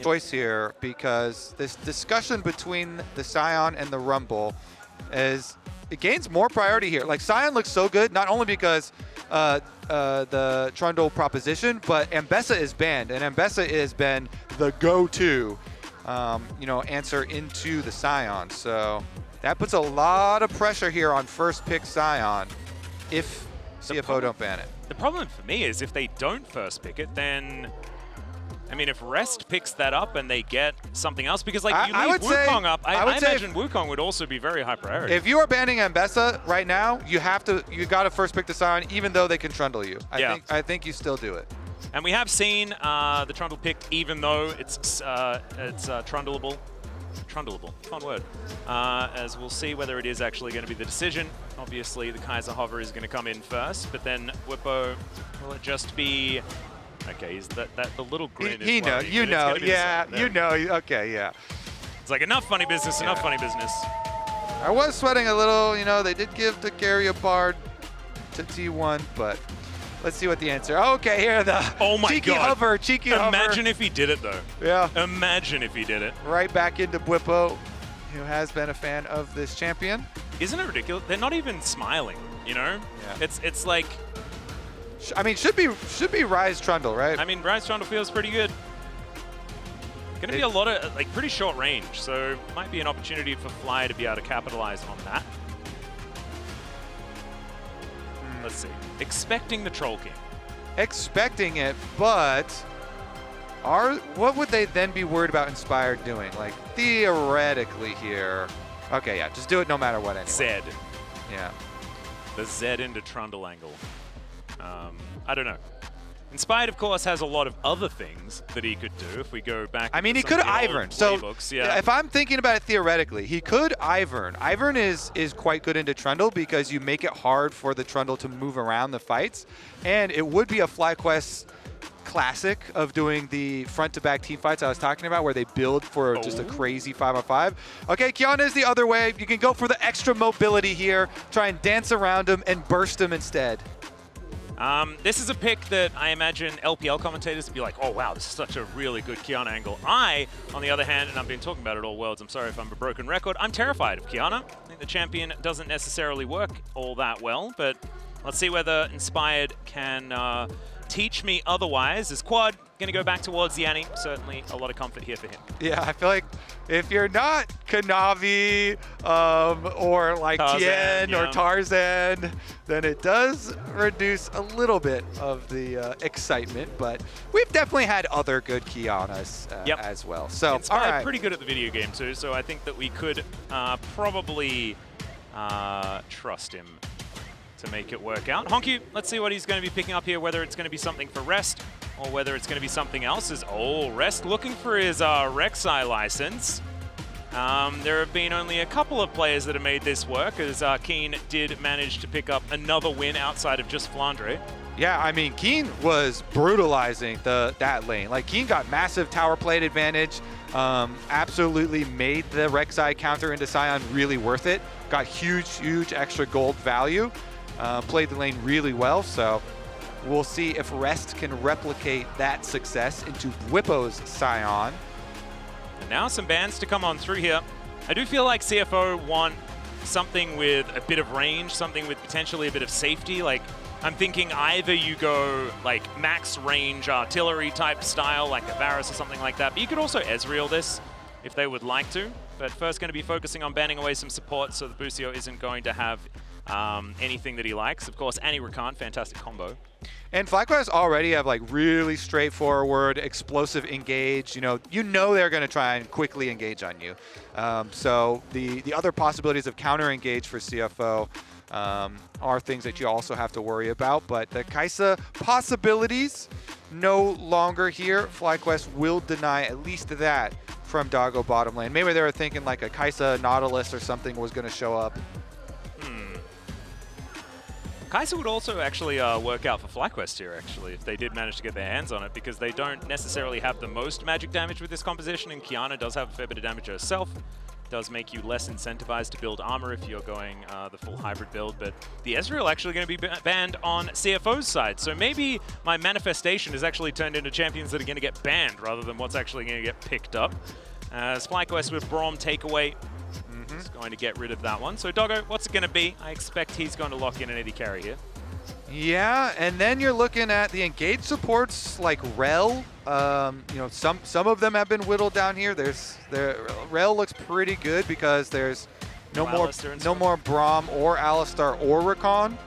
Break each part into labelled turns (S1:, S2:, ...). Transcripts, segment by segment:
S1: choice here because this discussion between the Sion and the Rumble it gains more priority here. Like Sion looks so good, not only because the Trundle proposition, but Ambessa is banned, and Ambessa has been the go-to, answer into the Sion. So that puts a lot of pressure here on first pick Sion if CFO don't ban it.
S2: The problem for me is if they don't first pick it, then I mean, if Rest picks that up and they get something else, because like you leave Wukong up, I imagine Wukong would also be very high priority.
S1: If you are banning Ambessa right now, you got to first pick the Sion, even though they can Trundle you. I think you still do it.
S2: And we have seen the Trundle picked, even though it's Trundleable. Trundleable, fun word. As we'll see whether it is actually going to be the decision. Obviously, the Kaiser Hover is going to come in first, but then Bwipo, will it just be? Okay, he's the little grin is worrying,
S1: you know, okay, yeah.
S2: It's like enough funny business, enough funny business.
S1: I was sweating a little, they did give the carry bard to T1, but let's see what the answer. Okay, here the cheeky hover.
S2: Imagine if he did it though.
S1: Yeah.
S2: Imagine if he did it.
S1: Right back into Bwipo, who has been a fan of this champion.
S2: Isn't it ridiculous? They're not even smiling, Yeah. It's like,
S1: I mean, should be Ryze Trundle, right?
S2: I mean, Ryze Trundle feels pretty good. Going to be a lot of, pretty short range, so might be an opportunity for Fly to be able to capitalize on that. Let's see. Expecting the Troll King.
S1: Expecting it, but what would they then be worried about Inspired doing? Like, theoretically here. Okay, yeah, just do it no matter what anyway.
S2: Zed.
S1: Yeah.
S2: The Zed into Trundle angle. I don't know. Inspired, of course, has a lot of other things that he could do if we go back.
S1: I mean, he could Ivern. So if I'm thinking about it theoretically, he could Ivern. Ivern is quite good into Trundle because you make it hard for the Trundle to move around the fights. And it would be a FlyQuest classic of doing the front-to-back team fights I was talking about where they build for just a crazy 5-on-5. Okay, Qiyana is the other way. You can go for the extra mobility here, try and dance around him and burst him instead.
S2: This is a pick that I imagine LPL commentators would be like, oh wow, this is such a really good Qiyana angle. I, on the other hand, and I've been talking about it all worlds, I'm sorry if I'm a broken record, I'm terrified of Qiyana. I think the champion doesn't necessarily work all that well, but let's see whether Inspired can teach me otherwise. As Quad going to go back towards Yanni, certainly a lot of comfort here for him.
S1: Yeah, I feel like if you're not Kanavi or like Tien or Tarzan, then it does reduce a little bit of the excitement, but we've definitely had other good Qiyanas as well. So,
S2: Inspired pretty good at the video game too, so I think that we could probably trust him to make it work out. HongQ, let's see what he's going to be picking up here, whether it's going to be something for Rest or whether it's going to be something else. Rest looking for his Rek'Sai license. There have been only a couple of players that have made this work, as Keen did manage to pick up another win outside of just Flandre.
S1: Yeah, I mean, Keen was brutalizing that lane. Like, Keen got massive tower plate advantage, absolutely made the Rek'Sai counter into Sion really worth it, got huge extra gold value, played the lane really well, so we'll see if Rest can replicate that success into Bwipo's Sion.
S2: And now some bans to come on through here. I do feel like CFO want something with a bit of range, something with potentially a bit of safety. Like, I'm thinking either you go like max range artillery type style, like a Varus or something like that, but you could also Ezreal this if they would like to. But first going to be focusing on banning away some support so the Busio isn't going to have anything that he likes. Of course, Annie Rakan, fantastic combo.
S1: And FlyQuest already have like really straightforward, explosive engage. You know they're going to try and quickly engage on you. So the other possibilities of counter engage for CFO are things that you also have to worry about. But the Kaisa possibilities no longer here. FlyQuest will deny at least that from Doggo bottom lane. Maybe they were thinking like a Kaisa Nautilus or something was going to show up.
S2: Kaisa would also actually work out for FlyQuest here, actually, if they did manage to get their hands on it, because they don't necessarily have the most magic damage with this composition, and Qiyana does have a fair bit of damage herself. Does make you less incentivized to build armor if you're going the full hybrid build, but the Ezreal actually going to be banned on CFO's side. So maybe my manifestation has actually turned into champions that are going to get banned rather than what's actually going to get picked up. As FlyQuest with Braum takeaway is going to get rid of that one. So Doggo, what's it going to be? I expect he's going to lock in an AD carry here.
S1: Yeah, and then you're looking at the engaged supports like Rel. You know, some of them have been whittled down here. Rel looks pretty good because there's no more Braum or Alistar or Rakan.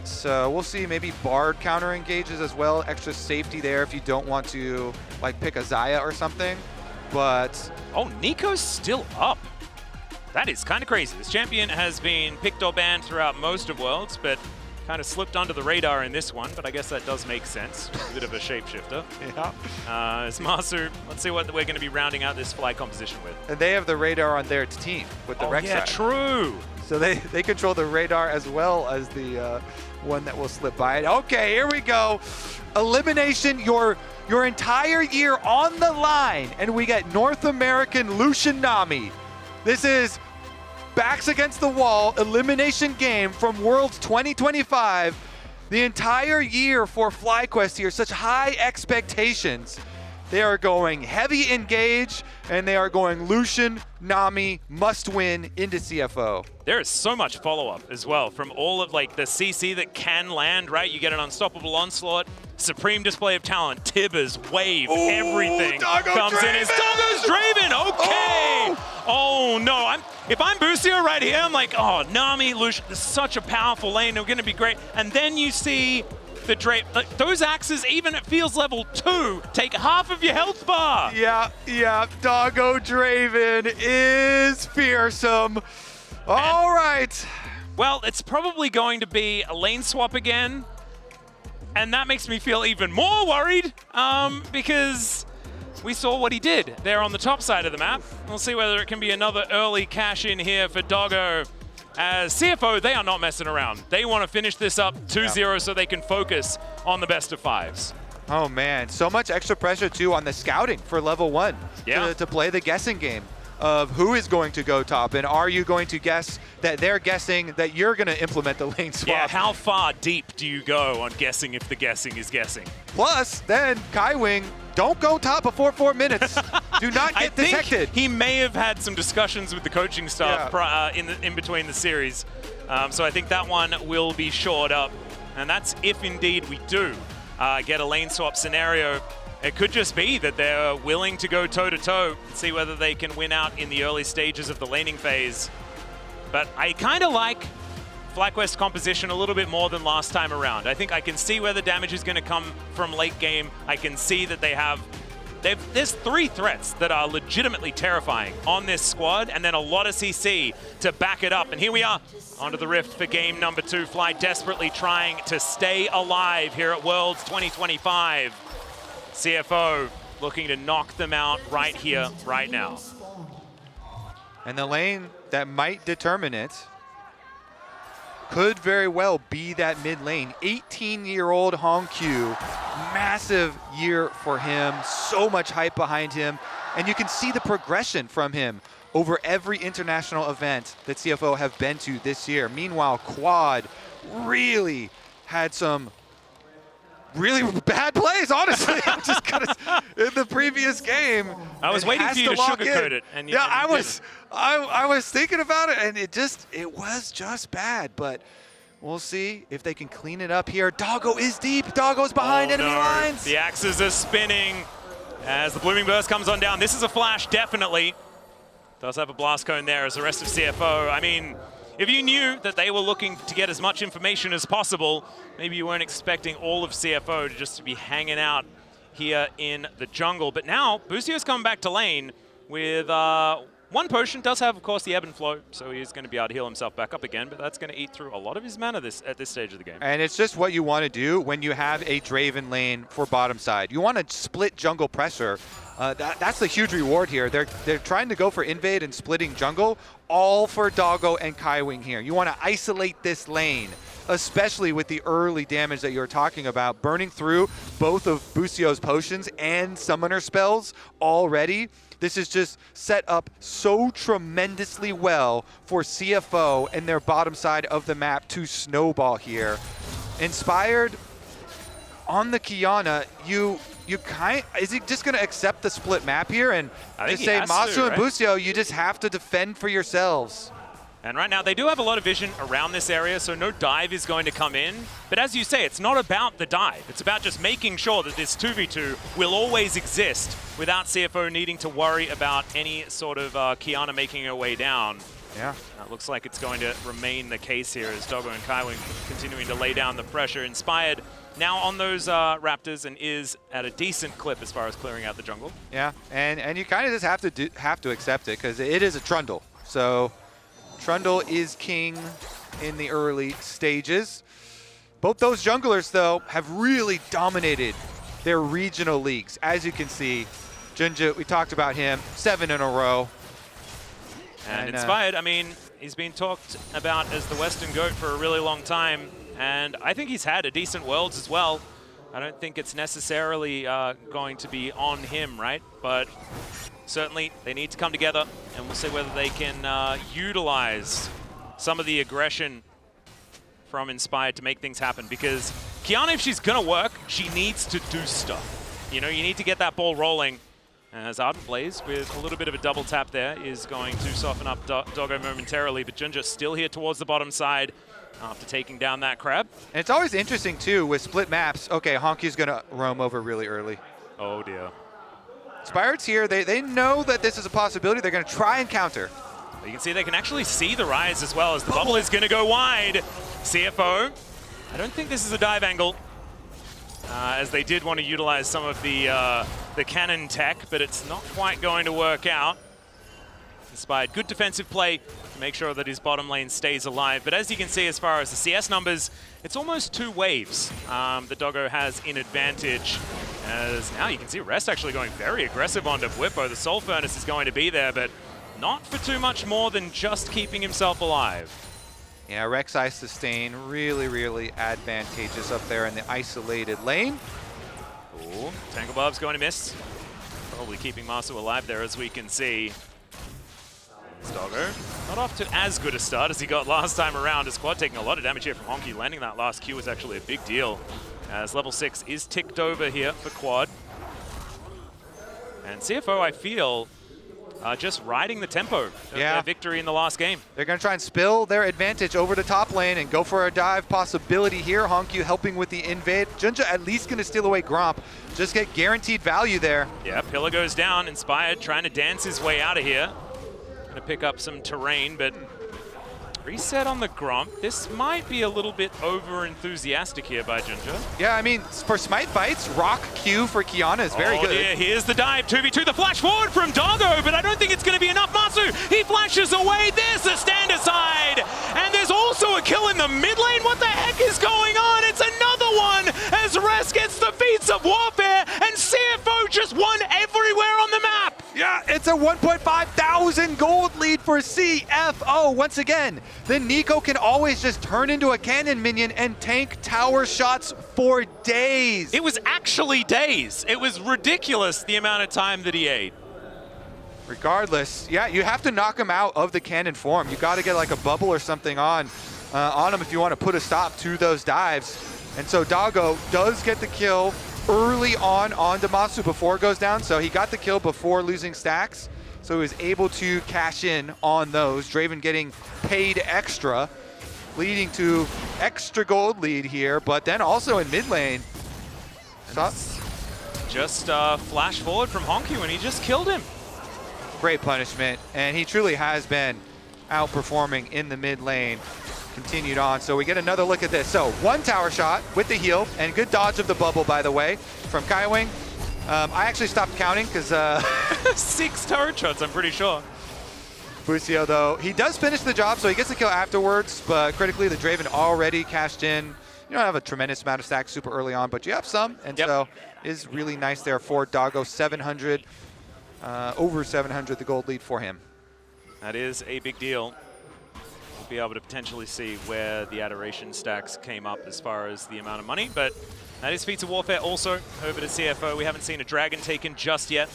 S1: So we'll see. Maybe Bard counter engages as well. Extra safety there if you don't want to like pick a Xayah or something. But
S2: oh, Neeko's still up. That is kind of crazy. This champion has been picked or banned throughout most of Worlds, but kind of slipped under the radar in this one, but I guess that does make sense. A bit of a shapeshifter. Yeah. It's Massu. Let's see what we're going to be rounding out this fly composition with.
S1: And they have the radar on their team with the Rek'Sai.
S2: Yeah, true.
S1: So they control the radar as well as the one that will slip by it. Okay, here we go. Elimination, your entire year on the line, and we get North American Lucian Nami. This is backs against the wall elimination game from Worlds 2025. The entire year for FlyQuest here, such high expectations. They are going heavy engage, and they are going Lucian, Nami, must win into CFO.
S2: There is so much follow-up as well from all of like the CC that can land, right? You get an unstoppable onslaught, supreme display of talent, Tibbers, wave, everything
S1: Doggo
S2: comes
S1: Draven!
S2: in. It's Doggo's Draven, okay! Oh no, if I'm Busio right here, I'm like, oh, Nami, Lucian, this is such a powerful lane, they're gonna be great. And then you see the Draven, like, those axes, even at feels level 2, take half of your health bar.
S1: Yeah, Doggo Draven is fearsome. All right.
S2: Well, it's probably going to be a lane swap again. And that makes me feel even more worried because we saw what he did there on the top side of the map. We'll see whether it can be another early cash in here for Doggo. As CFO, they are not messing around. They want to finish this up 2-0 so they can focus on the best of 5s.
S1: Oh man, so much extra pressure too on the scouting for level 1 to play the guessing game of who is going to go top, and are you going to guess that they're guessing that you're going to implement the lane swap?
S2: Yeah, how far deep do you go on guessing if the guessing is guessing?
S1: Plus, then Kaiwing, don't go top before 4 minutes. Do not get detected.
S2: He may have had some discussions with the coaching staff in between the series, so I think that one will be shored up, and that's if indeed we do get a lane swap scenario. It could just be that they're willing to go toe-to-toe and see whether they can win out in the early stages of the laning phase. But I kind of like FlyQuest composition a little bit more than last time around. I think I can see where the damage is going to come from late game. I can see that there's 3 threats that are legitimately terrifying on this squad, and then a lot of CC to back it up. And here we are onto the Rift for game number 2. Fly desperately trying to stay alive here at Worlds 2025. CFO looking to knock them out right here, right now.
S1: And the lane that might determine it could very well be that mid lane. 18-year-old HongQ, massive year for him, so much hype behind him, and you can see the progression from him over every international event that CFO have been to this year. Meanwhile, Quad really had some really bad plays, honestly. I'm just gonna, in the previous game.
S2: I was waiting for you to sugarcoat it. And
S1: I was thinking about it, and it was just bad. But we'll see if they can clean it up here. Doggo is deep. Doggo's behind enemy lines.
S2: The axes are spinning as the Blooming Burst comes on down. This is a flash, definitely. Does have a blast cone there as the rest of CFO. I mean, if you knew that they were looking to get as much information as possible, maybe you weren't expecting all of CFO to just be hanging out here in the jungle. But now, Busio's coming back to lane with 1 potion. Does have, of course, the ebb and flow, so he's going to be able to heal himself back up again, but that's going to eat through a lot of his mana at this stage of the game.
S1: And it's just what you want to do when you have a Draven lane for bottom side. You want to split jungle pressure. That's the huge reward here. They're trying to go for invade and splitting jungle, all for Doggo and Kaiwing here. You want to isolate this lane especially with the early damage that you were talking about, burning through both of Busio's potions and summoner spells already. This is just set up so tremendously well for CFO and their bottom side of the map to snowball here. Inspired on the Qiyana, is he just going to accept the split map here and just say, Massu and Busio, you just have to defend for yourselves?
S2: And right now, they do have a lot of vision around this area, so no dive is going to come in. But as you say, it's not about the dive. It's about just making sure that this 2v2 will always exist without CFO needing to worry about any sort of Qiyana making her way down.
S1: Yeah.
S2: It looks like it's going to remain the case here as Doggo and Kaiwing continuing to lay down the pressure. Inspired now on those Raptors and is at a decent clip as far as clearing out the jungle.
S1: Yeah, and you kind of just have to accept it because it is a Trundle. So Trundle is king in the early stages. Both those junglers, though, have really dominated their regional leagues. As you can see, JunJia, we talked about him, 7 in a row.
S2: And Inspired, I mean, he's been talked about as the Western GOAT for a really long time, and I think he's had a decent Worlds as well. I don't think it's necessarily going to be on him, right? But certainly they need to come together, and we'll see whether they can utilize some of the aggression from Inspired to make things happen. Because Qiyana, if she's going to work, she needs to do stuff. You know, you need to get that ball rolling. As Ardent Blaze, with a little bit of a double tap there, is going to soften up Doggo momentarily. But JunJia still here towards the bottom side after taking down that crab.
S1: And it's always interesting, too, with split maps. Okay, HongQ's going to roam over really early.
S2: Oh, dear.
S1: Inspired's here. They know that this is a possibility. They're going to try and counter.
S2: You can see they can actually see the Ryze as well as the bubble is going to go wide. CFO, I don't think this is a dive angle, as they did want to utilize some of the cannon tech, but it's not quite going to work out. Inspired, good defensive play to make sure that his bottom lane stays alive. But as you can see, as far as the CS numbers, it's almost 2 waves that Doggo has in advantage. As now you can see Rest actually going very aggressive onto Bwipo. The Soul Furnace is going to be there, but not for too much more than just keeping himself alive.
S1: Yeah, Rek'Sai sustain, really advantageous up there in the isolated lane.
S2: Ooh, Tangle Bob's going to miss. Probably keeping Massu alive there, as we can see. Doggo not off to as good a start as he got last time around. His squad taking a lot of damage here from HongQ. Landing that last Q was actually a big deal, as level 6 is ticked over here for Quad. And CFO, I feel, just riding the tempo of their victory in the last game.
S1: They're going to try and spill their advantage over the top lane and go for a dive possibility here. HongQ helping with the invade. JunJia at least going to steal away Gromp. Just get guaranteed value there.
S2: Yeah, Pillar goes down. Inspired trying to dance his way out of here. Going to pick up some terrain, but reset on the Gromp. This might be a little bit over-enthusiastic here by JunJia.
S1: Yeah, I mean, for Smite Bites, Rock Q for Qiyana is very good.
S2: Yeah, here's the dive, 2v2, the flash forward from Doggo, but I don't think it's going to be enough. Massu, he flashes away. There's a stand aside, and there's also a kill in the mid lane. What the heck is going on? It's another one as Rest gets the feats of warfare, and CFO just won everywhere on the map.
S1: Yeah, it's a 1,500 gold lead for CFO. Once again, the Neeko can always just turn into a cannon minion and tank tower shots for days.
S2: It was actually days. It was ridiculous the amount of time that he ate.
S1: Regardless, yeah, you have to knock him out of the cannon form. You got to get like a bubble or something on him if you want to put a stop to those dives. And so Doggo does get the kill early on onto Massu before it goes down. So he got the kill before losing stacks. So he was able to cash in on those. Draven getting paid extra, leading to extra gold lead here. But then also in mid lane,
S2: just flash forward from HongQ and he just killed him.
S1: Great punishment. And he truly has been outperforming in the mid lane. Continued on. So we get another look at this. So 1 tower shot with the heal and good dodge of the bubble, by the way, from Kaiwing. I actually stopped counting because
S2: 6 turret shots, I'm pretty sure.
S1: Busio, though, he does finish the job, so he gets the kill afterwards, but critically, the Draven already cashed in. You don't have a tremendous amount of stacks super early on, but you have some, and so is really nice there for Doggo. 700, over 700, the gold lead for him.
S2: That is a big deal. be able to potentially see where the adoration stacks came up as far as the amount of money, but that is Feats of Warfare also over to CFO. We haven't seen a dragon taken just yet,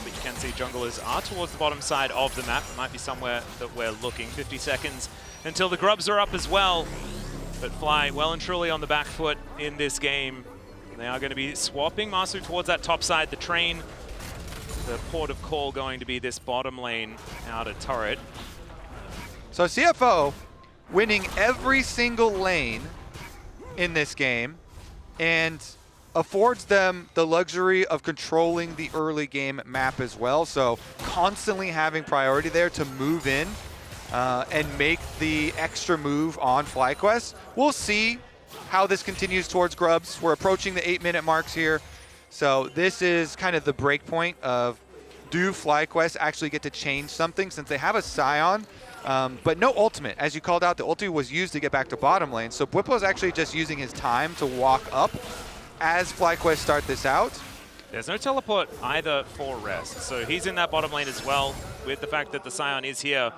S2: but you can see junglers are towards the bottom side of the map. It might be somewhere that we're looking. 50 seconds until the grubs are up as well, but Fly well and truly on the back foot in this game. They are going to be swapping Massu towards that top side. The train, the port of call going to be this bottom lane outer turret.
S1: So CFO winning every single lane in this game and affords them the luxury of controlling the early game map as well. So constantly having priority there to move in and make the extra move on FlyQuest. We'll see how this continues towards grubs. We're approaching the 8-minute marks here. So this is kind of the break point of, do FlyQuest actually get to change something since they have a Sion, but no ultimate. As you called out, the ulti was used to get back to bottom lane. So Bwipo is actually just using his time to walk up as FlyQuest start this out.
S2: There's no teleport either for Rest, so he's in that bottom lane as well. With the fact that the Sion is here,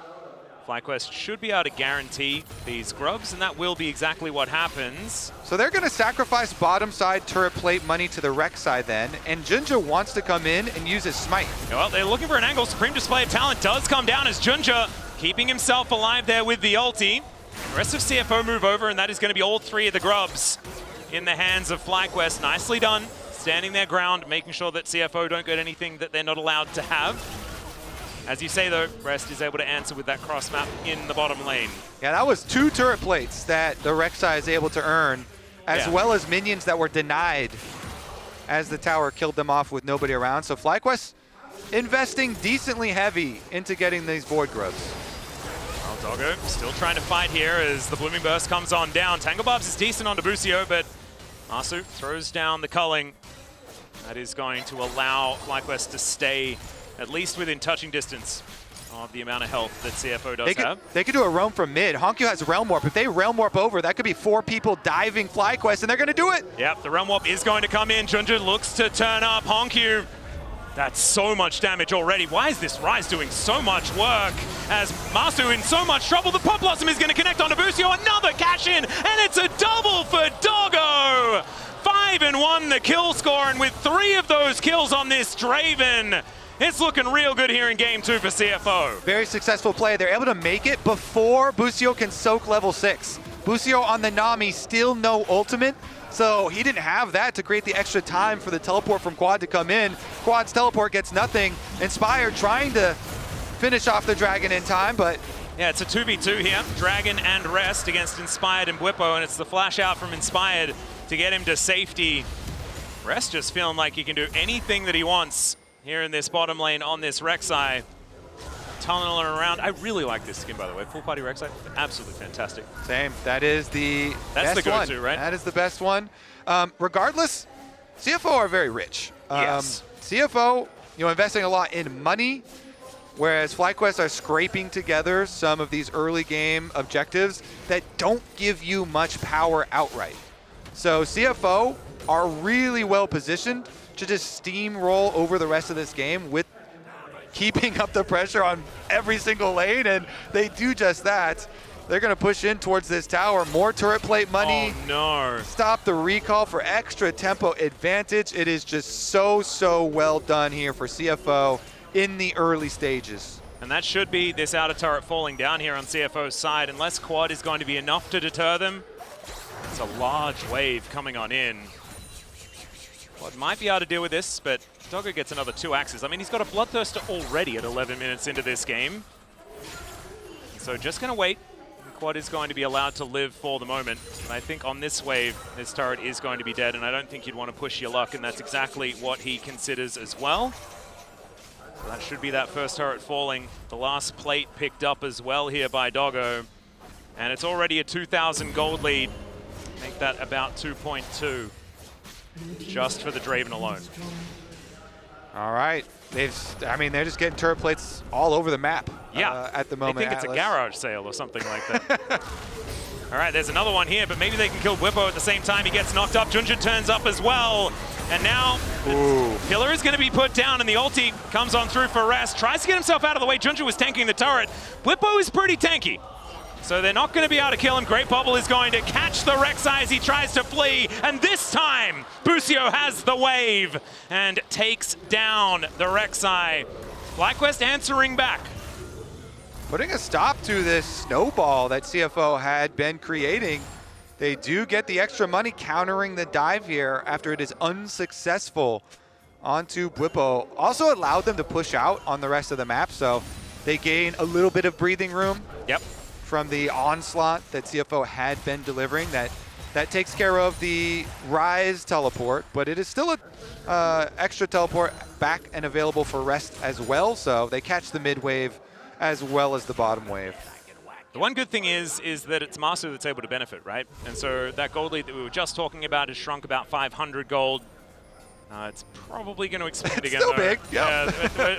S2: FlyQuest should be able to guarantee these grubs, and that will be exactly what happens.
S1: So they're going to sacrifice bottom side turret plate money to the Rek'Sai then, and JunJia wants to come in and use his smite.
S2: Well, they're looking for an angle. Supreme display of talent does come down as JunJia keeping himself alive there with the ulti. The rest of CFO move over, and that is going to be all three of the grubs in the hands of FlyQuest. Nicely done, standing their ground, making sure that CFO don't get anything that they're not allowed to have. As you say though, Rest is able to answer with that cross map in the bottom lane.
S1: Yeah, that was 2 turret plates that the Rek'Sai is able to earn, as well as minions that were denied as the tower killed them off with nobody around. So FlyQuest investing decently heavy into getting these Void Grubs.
S2: Well, Doggo still trying to fight here as the Blooming Burst comes on down. Tangle Barbs is decent onto Busio, but Massu throws down the culling. That is going to allow FlyQuest to stay at least within touching distance of the amount of health that CFO does have.
S1: They could do a roam from mid. HongQ has Realm Warp. If they Realm Warp over, that could be 4 people diving FlyQuest, and they're going to do it. Yep,
S2: the Realm Warp is going to come in. JunJia looks to turn up. HongQ, that's so much damage already. Why is this Ryze doing so much work? As Massu in so much trouble, the Pop Blossom is going to connect onto Busio. Another cash in, and it's a double for Doggo. 5-1 the kill score, and with 3 of those kills on this Draven, it's looking real good here in game 2 for CFO.
S1: Very successful play. They're able to make it before Busio can soak level 6. Busio on the Nami, still no ultimate, so he didn't have that to create the extra time for the teleport from Quad to come in. Quad's teleport gets nothing. Inspired trying to finish off the Dragon in time, but...
S2: Yeah, it's a 2v2 here. Dragon and Rest against Inspired and Bwipo, and it's the flash out from Inspired to get him to safety. Rest just feeling like he can do anything that he wants here in this bottom lane on this Rek'Sai. Tunneling around. I really like this skin, by the way. Full party Rek'Sai, absolutely fantastic.
S1: Same. That is the
S2: That's
S1: best
S2: the go-to, right?
S1: That is the best one. Regardless, CFO are very rich.
S2: Yes.
S1: CFO, investing a lot in money, whereas FlyQuest are scraping together some of these early game objectives that don't give you much power outright. So CFO are really well positioned to just steamroll over the rest of this game with keeping up the pressure on every single lane, and they do just that. They're going to push in towards this tower. More turret plate money.
S2: Oh, no.
S1: Stop the recall for extra tempo advantage. It is just so well done here for CFO in the early stages.
S2: And that should be this outer turret falling down here on CFO's side, unless Quad is going to be enough to deter them. It's a large wave coming on in. Quad might be able to deal with this, but Doggo gets another 2 axes. I mean, he's got a Bloodthirster already at 11 minutes into this game. So just going to wait. Quad is going to be allowed to live for the moment. And I think on this wave, this turret is going to be dead, and I don't think you'd want to push your luck, and that's exactly what he considers as well. So that should be that first turret falling. The last plate picked up as well here by Doggo. And it's already a 2,000 gold lead. Make that about 2.2 just for the Draven alone.
S1: All right. They're just getting turret plates all over the map at the moment.
S2: I think it's a garage sale or something like that. All right, there's another one here, but maybe they can kill Bwipo at the same time. He gets knocked up. JunJia turns up as well. And now Killer is going to be put down, and the ulti comes on through for Rest. Tries to get himself out of the way. JunJia was tanking the turret. Bwipo is pretty tanky. So they're not going to be able to kill him. Great Bubble is going to catch the Rek'Sai as he tries to flee. And this time, Busio has the wave and takes down the Rek'Sai. FlyQuest answering back.
S1: Putting a stop to this snowball that CFO had been creating. They do get the extra money countering the dive here after it is unsuccessful onto Bwipo. Also allowed them to push out on the rest of the map, so they gain a little bit of breathing room.
S2: Yep.
S1: From the onslaught that CFO had been delivering. That takes care of the Ryze teleport, but it is still a extra teleport back and available for rest as well, so they catch the mid wave as well as the bottom wave.
S2: The one good thing is that it's Massu that's able to benefit, right? And so that gold lead that we were just talking about has shrunk about 500 gold. It's probably going to expand again.
S1: It's still big, yeah.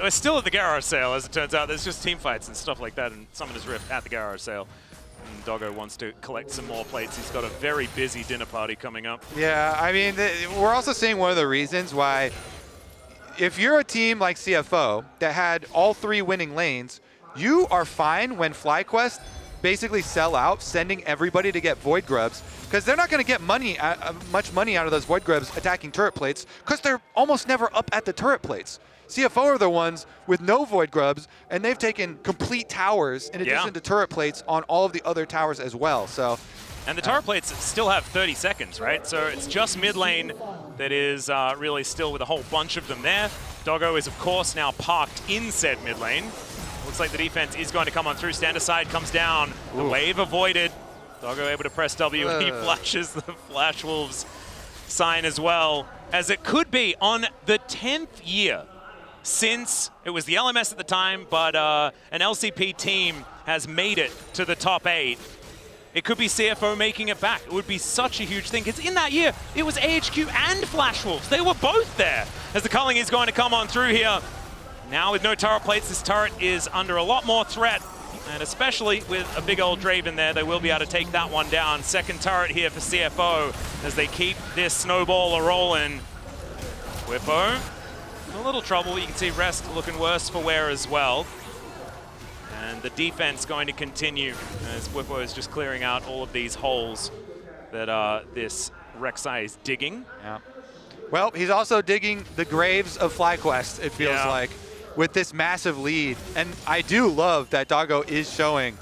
S2: We're still at the garage sale, as it turns out. There's just team fights and stuff like that, and Summoner's Rift at the garage sale. And Doggo wants to collect some more plates. He's got a very busy dinner party coming up.
S1: Yeah, I mean, we're also seeing one of the reasons why, if you're a team like CFO that had all 3 winning lanes, you are fine when FlyQuest basically sell out, sending everybody to get Void Grubs, because they're not going to get much money out of those Void Grubs attacking turret plates, because they're almost never up at the turret plates. CFO are the ones with no Void Grubs, and they've taken complete towers in addition to turret plates on all of the other towers as well. So,
S2: and the turret plates still have 30 seconds, right? So it's just mid lane that is really still with a whole bunch of them there. Doggo is, of course, now parked in said mid lane. Looks like the defense is going to come on through. Stand aside comes down. The wave avoided. Doggo able to press W. He flashes the Flash Wolves sign as well, as it could be on the 10th year since it was the LMS at the time, but an LCP team has made it to the top 8. It could be CFO making it back. It would be such a huge thing, because in that year, it was AHQ and Flash Wolves. They were both there, as the culling is going to come on through here. Now with no turret plates, this turret is under a lot more threat, and especially with a big old Draven there, they will be able to take that one down. Second turret here for CFO as they keep this snowball a-rolling. Bwipo, in a little trouble. You can see Rest looking worse for wear as well. And the defense going to continue as Bwipo is just clearing out all of these holes that this Rek'Sai is digging.
S1: Yeah. Well, he's also digging the graves of FlyQuest, it feels like, with this massive lead. And I do love that Doggo is showing,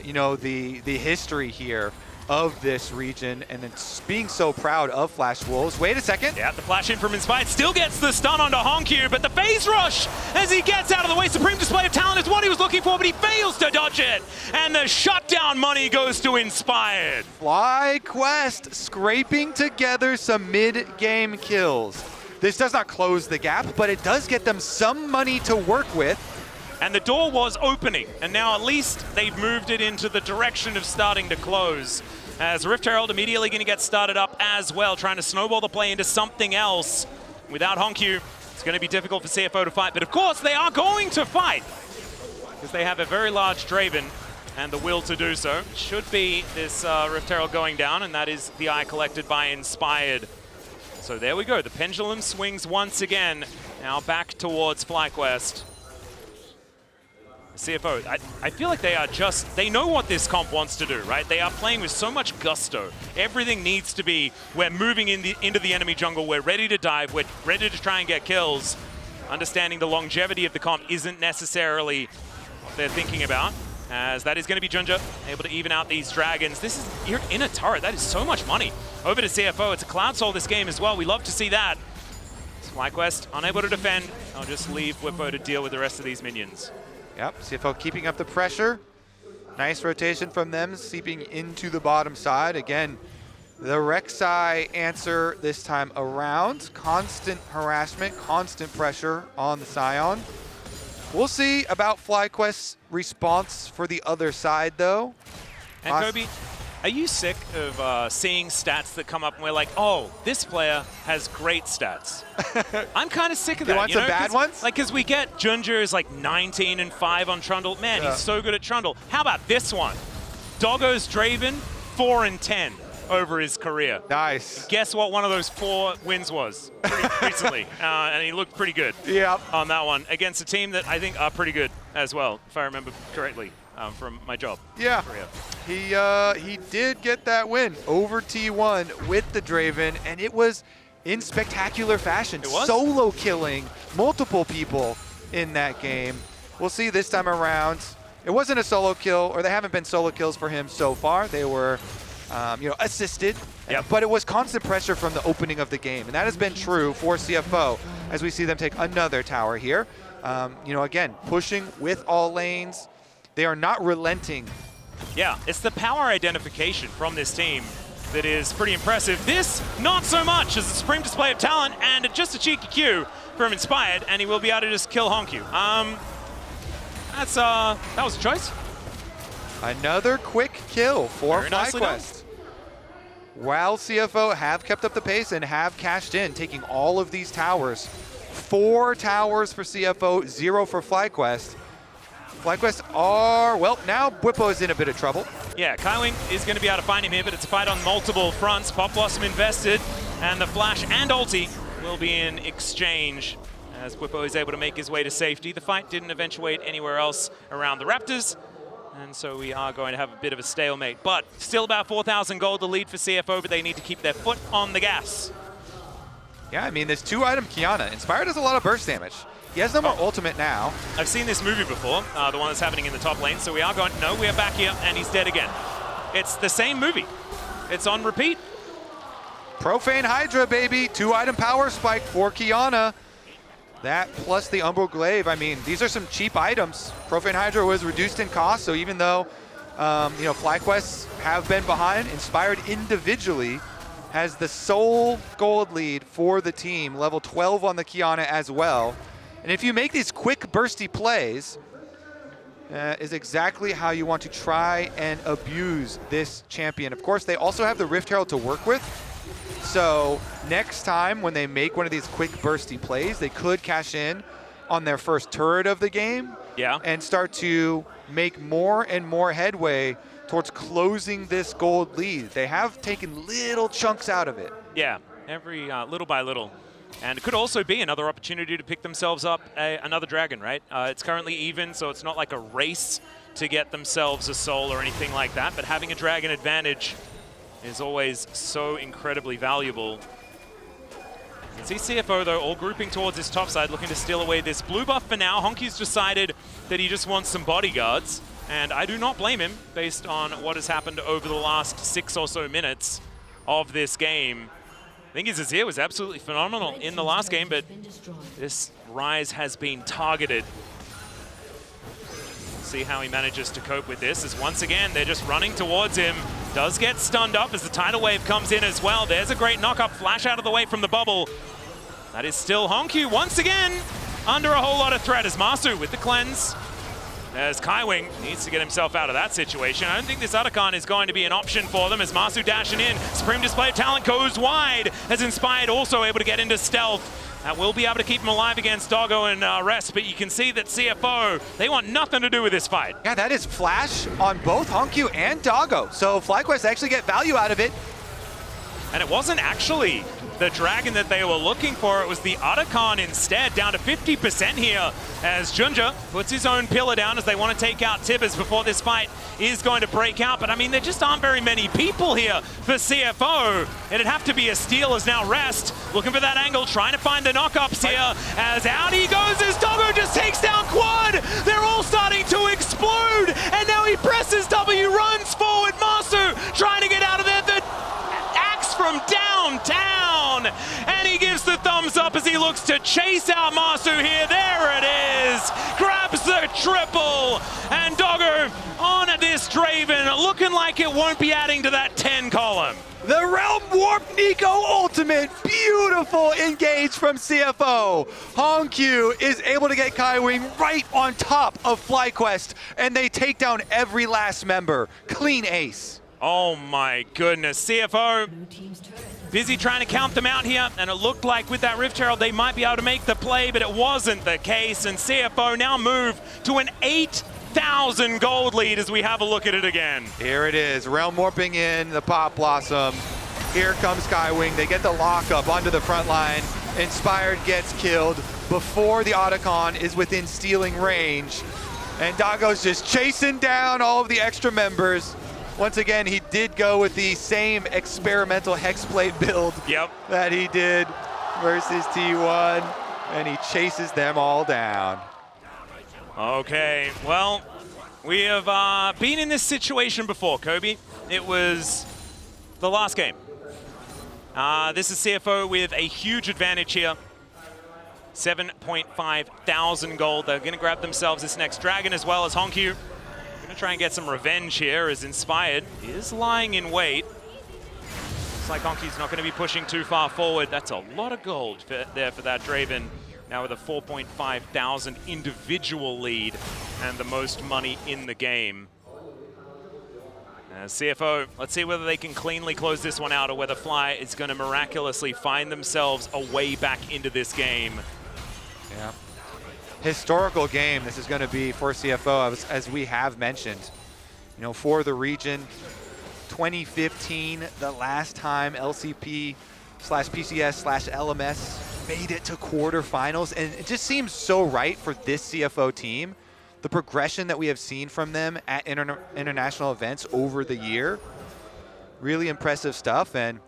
S1: you know, the history here of this region, and it's being so proud of Flash Wolves. Wait a second.
S2: Yeah, the flash in from Inspired still gets the stun onto HongQ, but the phase rush as he gets out of the way. Supreme display of talent is what he was looking for, but he fails to dodge it. And the shutdown money goes to Inspired.
S1: FlyQuest scraping together some mid-game kills. This does not close the gap, but it does get them some money to work with.
S2: And the door was opening, and now at least they've moved it into the direction of starting to close. As Rift Herald immediately going to get started up as well, trying to snowball the play into something else. Without HongQ, it's going to be difficult for CFO to fight, but of course they are going to fight, because they have a very large Draven and the will to do so. Should be this Rift Herald going down, and that is the eye collected by Inspired. So there we go, the pendulum swings once again, now back towards FlyQuest. CFO, I feel like they are just, they know what this comp wants to do, right? They are playing with so much gusto. Everything needs to be, we're moving into the enemy jungle, we're ready to dive, we're ready to try and get kills. Understanding the longevity of the comp isn't necessarily what they're thinking about, as that is going to be JunJia, able to even out these dragons. This is, you're in a turret, that is so much money. Over to CFO, it's a Cloud Soul this game as well, we love to see that. FlyQuest unable to defend, I'll just leave Bwipo to deal with the rest of these minions.
S1: Yep, CFO keeping up the pressure. Nice rotation from them, seeping into the bottom side. Again, the Rek'Sai answer this time around. Constant harassment, constant pressure on the Sion. We'll see about FlyQuest's response for the other side, though.
S2: And Kobe, are you sick of seeing stats that come up and we're like, oh, this player has great stats? I'm kind of sick of that.
S1: You want some bad ones?
S2: Like, because we get JunJia is like 19 and 5 on Trundle. Man, he's so good at Trundle. How about this one? Doggo's Draven, 4 and 10 over his career.
S1: Nice.
S2: Guess what one of those 4 wins was recently? And he looked pretty good
S1: on
S2: that one against a team that I think are pretty good as well, if I remember correctly. from my job.
S1: Yeah, he did get that win over T1 with the Draven, and it was in spectacular fashion.
S2: It was?
S1: Solo killing multiple people in that game. We'll see this time around. It wasn't a solo kill, or they haven't been solo kills for him so far. They were, assisted, but it was constant pressure from the opening of the game, and that has been true for CFO as we see them take another tower here. Again, pushing with all lanes. They are not relenting.
S2: Yeah, it's the power identification from this team that is pretty impressive. This, not so much, as a supreme display of talent and just a cheeky Q from Inspired, and he will be able to just kill HongQ. That was a choice.
S1: Another quick kill for FlyQuest. While CFO have kept up the pace and have cashed in, taking all of these towers. 4 towers for CFO, 0 for FlyQuest. FlyQuest are, well, now Bwipo is in a bit of trouble.
S2: Yeah, Kaiwing is going to be able to find him here, but it's a fight on multiple fronts. Pop Blossom invested, and the Flash and ulti will be in exchange as Bwipo is able to make his way to safety. The fight didn't eventuate anywhere else around the Raptors, and so we are going to have a bit of a stalemate. But still about 4,000 gold, the lead for CFO, but they need to keep their foot on the gas.
S1: Yeah, I mean, this 2-item Qiyana. Inspired does a lot of burst damage. He has no more ultimate now.
S2: I've seen this movie before, the one that's happening in the top lane, so we are going, no, we are back here, and he's dead again. It's the same movie. It's on repeat.
S1: Profane Hydra, baby. 2-item power spike for Qiyana. That plus the Umbral Glaive. I mean, these are some cheap items. Profane Hydra was reduced in cost, so even though, FlyQuest have been behind, Inspired individually has the sole gold lead for the team, level 12 on the Qiyana as well. And if you make these quick bursty plays, is exactly how you want to try and abuse this champion. Of course, they also have the Rift Herald to work with. So next time when they make one of these quick bursty plays, they could cash in on their first turret of the game and start to make more and more headway towards closing this gold lead. They have taken little chunks out of it.
S2: Yeah, every little by little. And it could also be another opportunity to pick themselves up another dragon, right? It's currently even, so it's not like a race to get themselves a soul or anything like that, but having a dragon advantage is always so incredibly valuable. You can see CFO, though, all grouping towards this top side, looking to steal away this blue buff for now. HongQ's decided that he just wants some bodyguards, and I do not blame him based on what has happened over the last 6 or so minutes of this game. I think his Azir was absolutely phenomenal in the last game, but this Ryze has been targeted. See how he manages to cope with this, as once again, they're just running towards him. Does get stunned up as the tidal wave comes in as well. There's a great knock-up, flash out of the way from the bubble. That is still HongQ once again under a whole lot of threat as Massu with the cleanse. As Kaiwing needs to get himself out of that situation. I don't think this Otacon is going to be an option for them as Massu dashing in. Supreme Display of Talent goes wide as Inspired also able to get into stealth. That will be able to keep him alive against Doggo and Rest, but you can see that CFO, they want nothing to do with this fight.
S1: Yeah, that is flash on both HongQ and Doggo. So FlyQuest actually get value out of it.
S2: And it wasn't actually the dragon that they were looking for, it was the Otacon instead, down to 50% here as JunJia puts his own pillar down as they want to take out Tibbers before this fight is going to break out. But I mean, there just aren't very many people here for CFO. It'd have to be a steal as now Rest looking for that angle, trying to find the knockups here as out he goes as Doggo just takes down Quad. They're all starting to explode and now he presses W, runs forward. Massu trying to get out of there. The axe from downtown, and he gives the thumbs up as he looks to chase out Massu here. There it is, grabs the triple, and Doggo on this Draven, looking like it won't be adding to that 10 column.
S1: The Realm Warp Neeko ultimate, beautiful engage from CFO. HongQ is able to get Kaiwing right on top of FlyQuest, and they take down every last member. Clean ace.
S2: Oh my goodness, CFO busy trying to count them out here, and it looked like with that Rift Herald they might be able to make the play, but it wasn't the case, and CFO now move to an 8,000 gold lead as we have a look at it again.
S1: Here it is, Realm Warping in, the Pop Blossom. Here comes Kaiwing, they get the lockup onto the front line. Inspired gets killed before the Otacon is within stealing range. And Doggo's just chasing down all of the extra members. Once again, he did go with the same experimental hexplate build that he did versus T1, and he chases them all down.
S2: Okay, well, we have been in this situation before, Kobe. It was the last game. This is CFO with a huge advantage here. 7.5 thousand gold. They're going to grab themselves this next dragon as well as HongQ. Going to try and get some revenge here as Inspired is lying in wait. Looks like HongQ's not going to be pushing too far forward. That's a lot of gold there for that Draven. Now with a 4.5 thousand individual lead and the most money in the game. CFO, let's see whether they can cleanly close this one out or whether Fly is going to miraculously find themselves a way back into this game.
S1: Yeah. Historical game this is going to be for CFO, as we have mentioned. You know, for the region, 2015, the last time LCP/PCS/LMS made it to quarterfinals, and it just seems so right for this CFO team. The progression that we have seen from them at international events over the year, really impressive stuff, and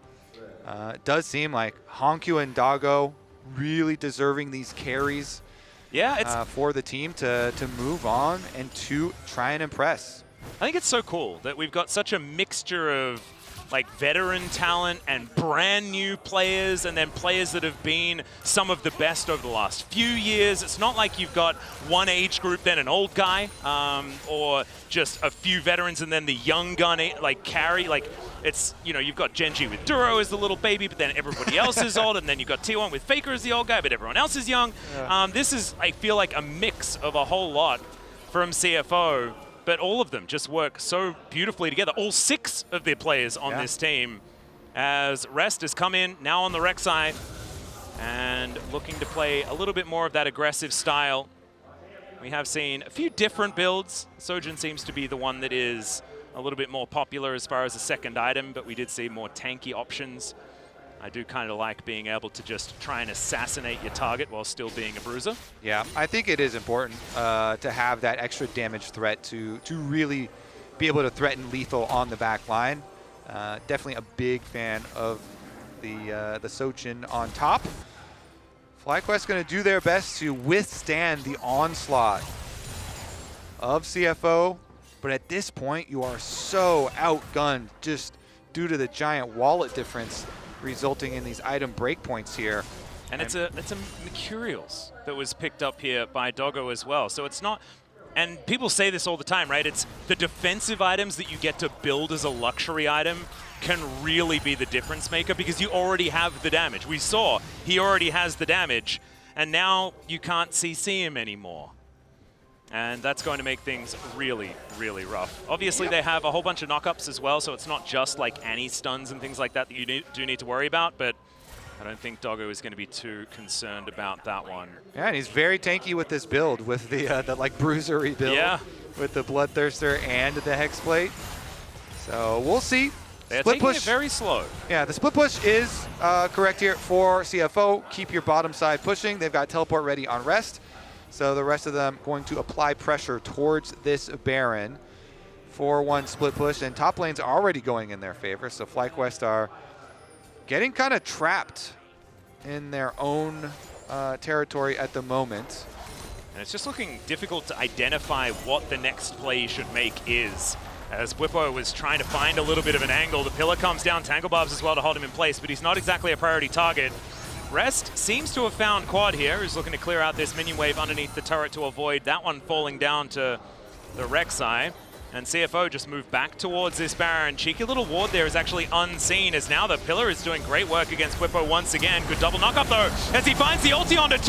S1: it does seem like HongQ and Doggo really deserving these carries for the team to move on and to try and impress.
S2: I think it's so cool that we've got such a mixture of like veteran talent and brand new players, and then players that have been some of the best over the last few years. It's not like you've got one age group, then an old guy, or just a few veterans and then the young gun like carry. Like it's, you know, you've got JunJia with Duro as the little baby, but then everybody else is old, and then you've got T1 with Faker as the old guy, but everyone else is young.
S1: Yeah.
S2: This is, I feel like, a mix of a whole lot from CFO. But all of them just work so beautifully together. All 6 of the players on this team, as Rest has come in now on the Rek'Sai and looking to play a little bit more of that aggressive style. We have seen a few different builds. Sojin seems to be the one that is a little bit more popular as far as a second item, but we did see more tanky options. I do kind of like being able to just try and assassinate your target while still being a bruiser.
S1: Yeah, I think it is important to have that extra damage threat to really be able to threaten lethal on the back line. Definitely a big fan of the Sojin on top. FlyQuest going to do their best to withstand the onslaught of CFO, but at this point you are so outgunned just due to the giant wallet difference resulting in these item breakpoints here.
S2: And it's a Mercurials that was picked up here by Doggo as well. So it's not, and people say this all the time, right? It's the defensive items that you get to build as a luxury item can really be the difference maker because you already have the damage. We saw he already has the damage, and now you can't CC him anymore. And that's going to make things really, really rough. Obviously, they have a whole bunch of knockups as well, so it's not just like Annie stuns and things like that that you do need to worry about, but I don't think Doggo is going to be too concerned about that one.
S1: Yeah, and he's very tanky with this build, with the like bruisery build, with the Bloodthirster and the Hexplate. So we'll see.
S2: They're
S1: split
S2: taking
S1: push.
S2: It very slow.
S1: Yeah, the split push is correct here for CFO. Keep your bottom side pushing. They've got teleport ready on Rest. So the rest of them going to apply pressure towards this Baron. 4-1 split push, and top lane's already going in their favor. So FlyQuest are getting kind of trapped in their own territory at the moment.
S2: And it's just looking difficult to identify what the next play you should make is. As Bwipo was trying to find a little bit of an angle, the pillar comes down, Tangle Barbs as well to hold him in place, but he's not exactly a priority target. Rest seems to have found Quad here, who's looking to clear out this minion wave underneath the turret to avoid that one falling down to the Rek'Sai. And CFO just moved back towards this Baron. Cheeky little ward there is actually unseen, as now the pillar is doing great work against Bwipo once again. Good double knockup though, as he finds the ulti onto 2.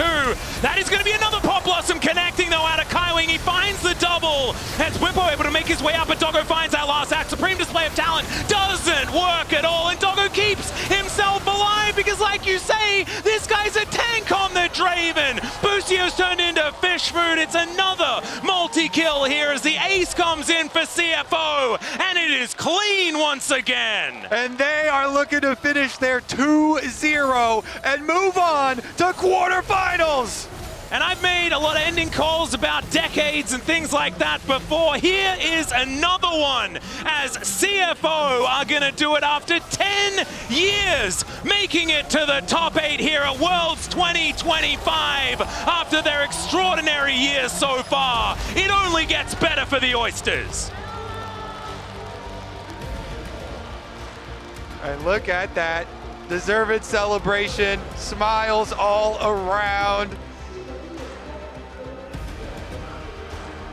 S2: That is going to be another Pop Blossom connecting though out of Kaiwing. He finds the double, as Bwipo able to make his way up, but Doggo finds that last act. Supreme display of talent doesn't work at all, and Doggo keeps himself alive because, like you say, this guy's a tank on the Draven. Busio's turned into fish food. It's another multi-kill here as the ace comes in for CFO, and it is clean once again.
S1: And they are looking to finish their 2-0 and move on to quarterfinals.
S2: And I've made a lot of ending calls about decades and things like that before. Here is another one, as CFO are going to do it after 10 years, making it to the top 8 here at Worlds 2025 after their extraordinary years so far. It only gets better for the Oysters.
S1: And look at that. Deserved celebration. Smiles all around.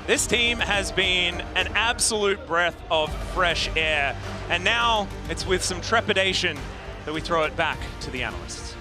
S2: This team has been an absolute breath of fresh air, and now it's with some trepidation that we throw it back to the analysts.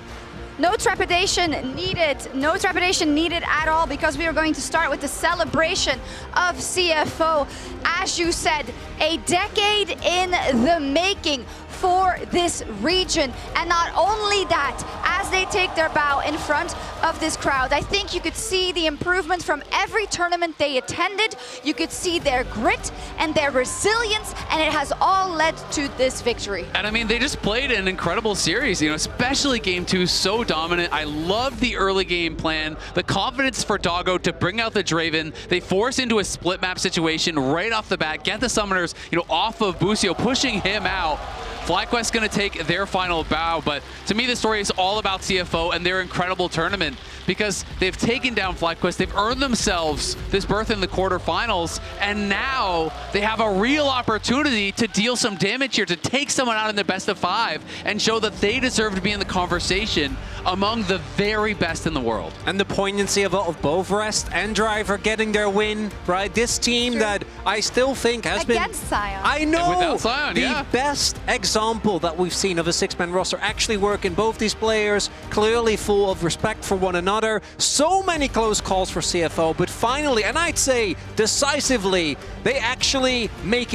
S3: No trepidation needed. No trepidation needed at all, because we are going to start with the celebration of CFO. As you said, a decade in the making for this region. And not only that, as they take their bow in front of this crowd, I think you could see the improvement from every tournament they attended. You could see their grit and their resilience, and it has all led to this victory.
S4: And I mean, they just played an incredible series, you know, especially game 2, so dominant. I love the early game plan, the confidence for Doggo to bring out the Draven. They force into a split map situation right off the bat, get the summoners, you know, off of Busio, pushing him out. FlyQuest going to take their final bow, but to me the story is all about CFO and their incredible tournament, because they've taken down FlyQuest, they've earned themselves this berth in the quarterfinals, and now they have a real opportunity to deal some damage here, to take someone out in the best of 5 and show that they deserve to be in the conversation among the very best in the world.
S5: And the poignancy of both Rest and Driver getting their win, right? This team that I still think has
S3: against Sion.
S5: I know!
S4: Without Sion,
S5: the best example that we've seen of a 6-man roster actually working. Both these players clearly full of respect for one another. So many close calls for CFO, but finally, and I'd say decisively, they actually make it